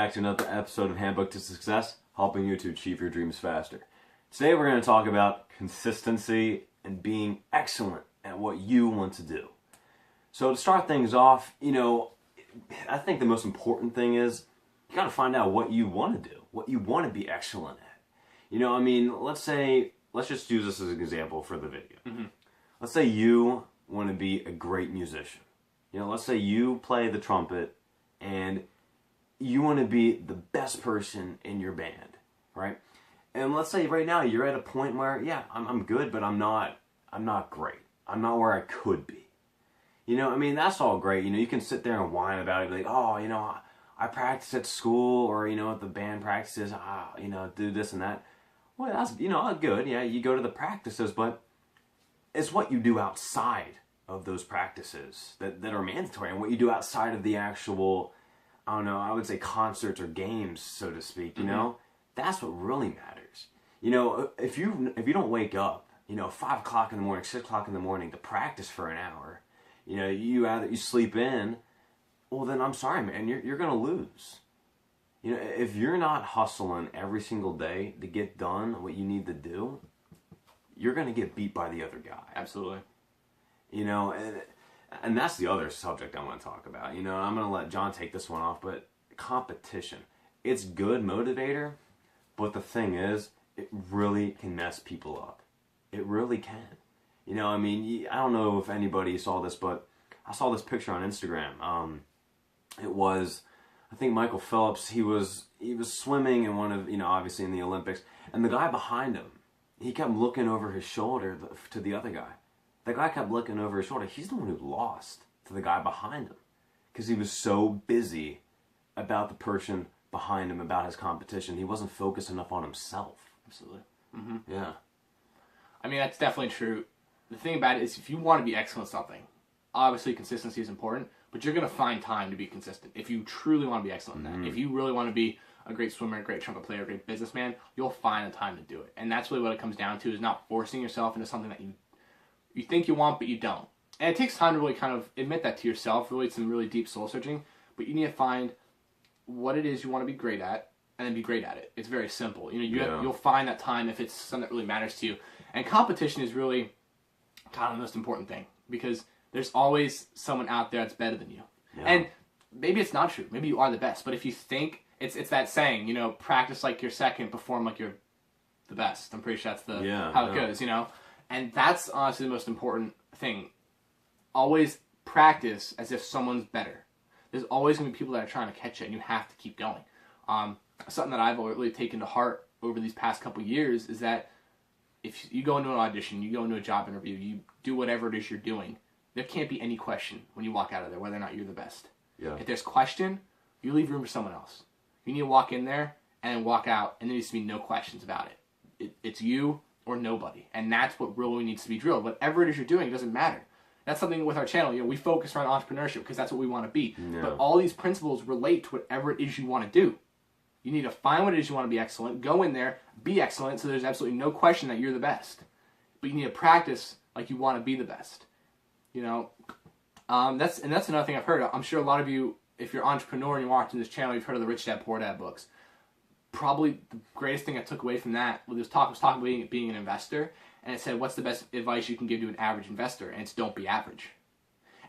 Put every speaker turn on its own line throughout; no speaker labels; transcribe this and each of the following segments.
Back to another episode of Handbook to Success, helping you to achieve your dreams faster. Today we're going to talk about consistency and being excellent at what you want to do. So to start things off, I think the most important thing is you got to find out what you want to do, what you want to be excellent at. Let's just use this as an example for the video.
Mm-hmm.
Let's say you want to be a great musician. Let's say you play the trumpet and you want to be the best person in your band, right? And let's say right now you're at a point where, yeah, I'm good, but I'm not great. I'm not where I could be. That's all great. You can sit there and whine about it, like, oh, I practice at school, or, at the band practices, do this and that. Well, that's, good. Yeah, you go to the practices, but it's what you do outside of those practices that are mandatory, and what you do outside of the actual, I would say concerts or games, so to speak, that's what really matters. If you don't wake up, 5 o'clock in the morning, 6 o'clock in the morning to practice for an hour, you sleep in, well then I'm sorry, man, you're going to lose. If you're not hustling every single day to get done what you need to do, you're going to get beat by the other guy.
Absolutely.
And that's the other subject I want to talk about. I'm going to let John take this one off, but competition. It's good motivator, but the thing is, it really can mess people up. It really can. I don't know if anybody saw this, but I saw this picture on Instagram. It was, I think Michael Phelps, he was swimming in one of, obviously in the Olympics, and the guy behind him, he kept looking over his shoulder to the other guy. The guy kept looking over his shoulder. He's the one who lost to the guy behind him because he was so busy about the person behind him, about his competition. He wasn't focused enough on himself.
Absolutely. Mm-hmm.
Yeah.
That's definitely true. The thing about it is, if you want to be excellent at something, obviously consistency is important, but you're going to find time to be consistent. If you truly want to be excellent in that, if you really want to be a great swimmer, a great trumpet player, a great businessman, you'll find the time to do it. And that's really what it comes down to, is not forcing yourself into something that you think you want, but you don't. And it takes time to really kind of admit that to yourself, really some really deep soul searching, but you need to find what it is you want to be great at, and then be great at it. It's very simple. You'll find that time if it's something that really matters to you. And competition is really kind of the most important thing, because there's always someone out there that's better than you. Yeah. And maybe it's not true. Maybe you are the best. But if you think, it's that saying, practice like you're second, perform like you're the best. I'm pretty sure that's how it goes, And that's honestly the most important thing. Always practice as if someone's better. There's always going to be people that are trying to catch you, and you have to keep going. Something that I've really taken to heart over these past couple years is that if you go into an audition, you go into a job interview, you do whatever it is you're doing, there can't be any question when you walk out of there whether or not you're the best.
Yeah.
If there's question, you leave room for someone else. You need to walk in there and walk out, and there needs to be no questions about it. It's you or nobody, and that's what really needs to be drilled. Whatever it is you're doing, it doesn't matter. That's something with our channel. We focus around entrepreneurship because that's what we want to be. Yeah. But all these principles relate to whatever it is you want to do. You need to find what it is you want to be excellent, go in there, be excellent, so there's absolutely no question that you're the best. But you need to practice like you want to be the best. That's another thing I've heard. I'm sure a lot of you, if you're an entrepreneur and you're watching this channel, you've heard of the Rich Dad Poor Dad books. Probably the greatest thing I took away from that was talking about being an investor, and it said, what's the best advice you can give to an average investor? And it's don't be average.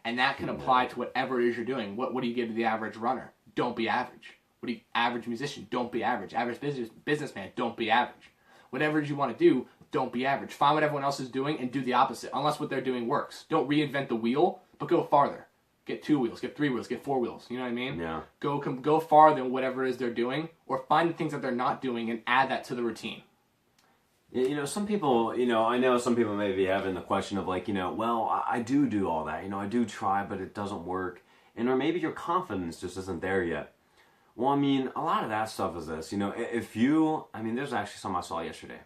And that can apply to whatever it is you're doing. What do you give to the average runner? Don't be average. What do you, average musician? Don't be average. Average businessman? Don't be average. Whatever it is you want to do, don't be average. Find what everyone else is doing and do the opposite, unless what they're doing works. Don't reinvent the wheel, but go farther. Get 2 wheels, get 3 wheels, get 4 wheels. You know what I mean?
Yeah.
Go farther than whatever it is they're doing, or find the things that they're not doing and add that to the routine.
Some people, I know some people may be having the question of like, well, I do all that. I do try, but it doesn't work. Or maybe your confidence just isn't there yet. Well, a lot of that stuff is this. There's actually something I saw yesterday.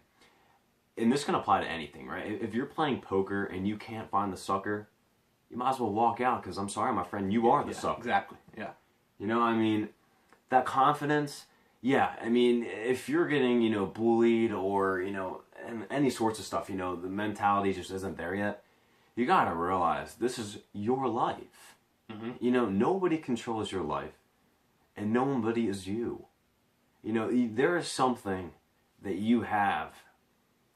And this can apply to anything, right? If you're playing poker and you can't find the sucker, you might as well walk out, because I'm sorry, my friend, you are the sucker.
Exactly, yeah.
That confidence, if you're getting, bullied or, and any sorts of stuff, the mentality just isn't there yet, you gotta realize this is your life. Mm-hmm. Nobody controls your life. and nobody is you. You know, there is something that you have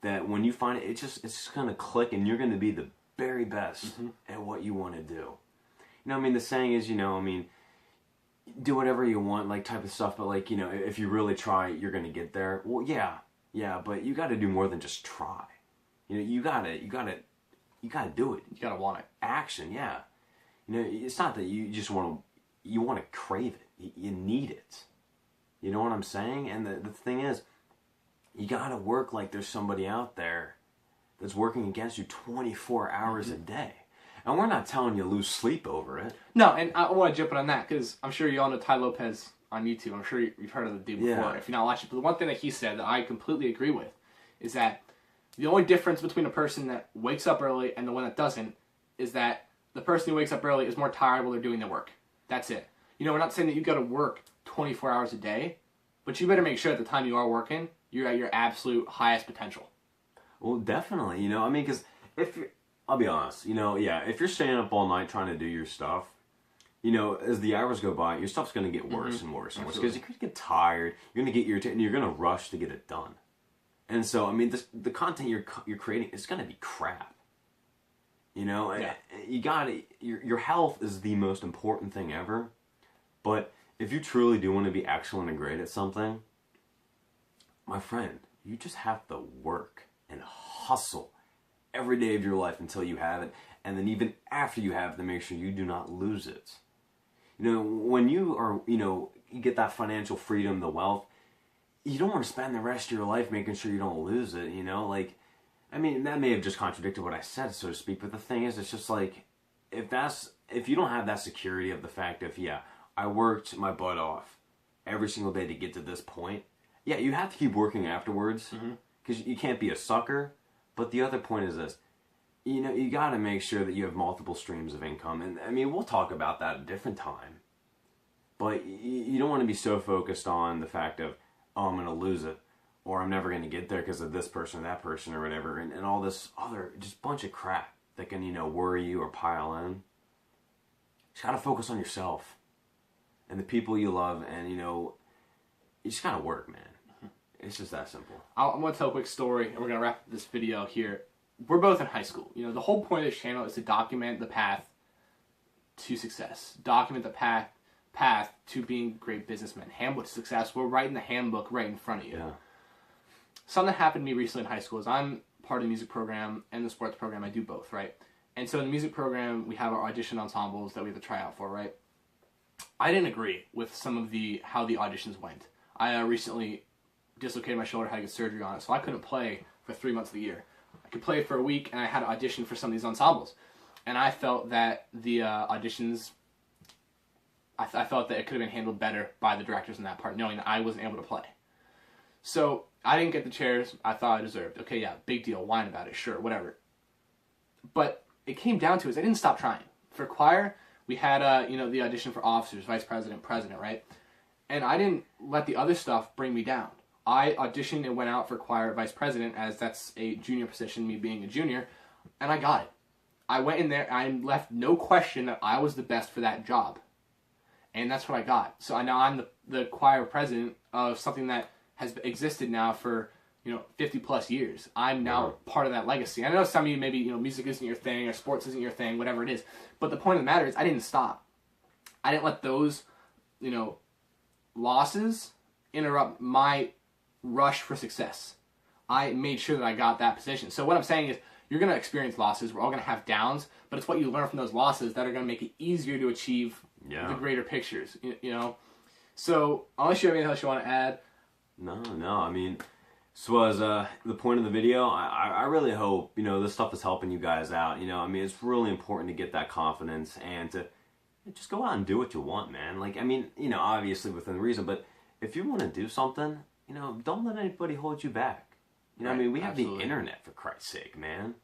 that when you find it, it's just going to click, and you're going to be the very best at what you want to do. You know, I mean, the saying is, you know, I mean, do whatever you want, like, type of stuff, but, like, you know, if you really try, you're going to get there. Well, yeah, but you got to do more than just try. You know, you got to do it.
You got to want it.
Action, yeah. You know, it's not that you just want to crave it. You need it. You know what I'm saying? And the thing is, you got to work like there's somebody out there that's working against you 24 hours a day. And we're not telling you lose sleep over it.
No, and I want to jump in on that because I'm sure you all know Ty Lopez on YouTube. I'm sure you've heard of the dude before if you're not watching. But the one thing that he said that I completely agree with is that the only difference between a person that wakes up early and the one that doesn't is that the person who wakes up early is more tired while they're doing their work. That's it. You know, we're not saying that you got to work 24 hours a day, but you better make sure at the time you are working, you're at your absolute highest potential.
Well, definitely. You know, I mean, because I'll be honest, you know, yeah, if you're staying up all night trying to do your stuff, you know, as the hours go by, your stuff's going to get worse and worse and worse because you're going to get tired, you're going to get irritated, and you're going to rush to get it done. And so, I mean, the content you're creating is going to be crap. You know, you got to, your health is the most important thing ever. But if you truly do want to be excellent and great at something, my friend, you just have to work and hustle every day of your life until you have it. And then even after you have it, to make sure you do not lose it. You know, when you are, you know, you get that financial freedom, the wealth, you don't want to spend the rest of your life making sure you don't lose it, you know? Like, I mean, that may have just contradicted what I said, so to speak, but the thing is, it's just like, if you don't have that security of the fact of, yeah, I worked my butt off every single day to get to this point, yeah, you have to keep working afterwards, because you can't be a sucker, but the other point is this, you know, you got to make sure that you have multiple streams of income, and I mean, we'll talk about that at a different time, but you don't want to be so focused on the fact of, oh, I'm going to lose it, or I'm never going to get there because of this person or that person or whatever, and all this other, just bunch of crap that can, you know, worry you or pile in. You just got to focus on yourself and the people you love, and, you know, you just got to work, man. It's just that simple.
I'm going to tell a quick story, and we're going to wrap this video here. We're both in high school. You know, the whole point of this channel is to document the path to success. Document the path to being great businessmen. Handbook to success. We're writing the handbook right in front of you.
Yeah.
Something that happened to me recently in high school is I'm part of the music program and the sports program. I do both, right? And so in the music program, we have our audition ensembles that we have to try out for, right? I didn't agree with some of how the auditions went. I recently dislocated my shoulder, had to get surgery on it, so I couldn't play for 3 months of the year. I could play for a week, and I had to audition for some of these ensembles. And I felt that the auditions, I felt that it could have been handled better by the directors in that part, knowing that I wasn't able to play. So I didn't get the chairs I thought I deserved. Okay, yeah, big deal, whine about it, sure, whatever. But it came down to is I didn't stop trying. For choir, we had you know, the audition for officers, vice president, president, right? And I didn't let the other stuff bring me down. I auditioned and went out for choir vice president, as that's a junior position, me being a junior, and I got it. I went in there, I left no question that I was the best for that job. And that's what I got. So now I'm the choir president of something that has existed now for, you know, 50 plus years. I'm now part of that legacy. I know some of you maybe, you know, music isn't your thing or sports isn't your thing, whatever it is. But the point of the matter is I didn't stop. I didn't let those, you know, losses interrupt my rush for success. I made sure that I got that position. So what I'm saying is you're going to experience losses. We're all going to have downs, but it's what you learn from those losses that are going to make it easier to achieve the greater pictures, you know? So unless you have anything else you want to add.
No, I mean, so as the point of the video, I really hope, you know, this stuff is helping you guys out. You know, I mean, it's really important to get that confidence and to just go out and do what you want, man. Like, I mean, you know, obviously within reason, but if you want to do something, you know, don't let anybody hold you back. You know, I mean, we have the internet, for Christ's sake, man.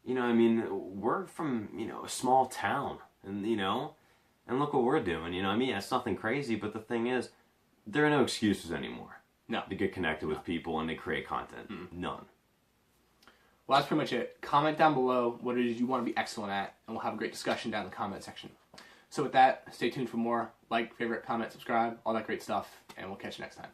You know, I mean, we're from, you know, a small town, and, you know, and look what we're doing. You know, I mean, it's nothing crazy, but the thing is, there are no excuses anymore.
No.
To get connected with people and to create content. None.
Well, that's pretty much it. Comment down below what it is you want to be excellent at, and we'll have a great discussion down in the comment section. So with that, stay tuned for more. Like, favorite, comment, subscribe, all that great stuff, and we'll catch you next time.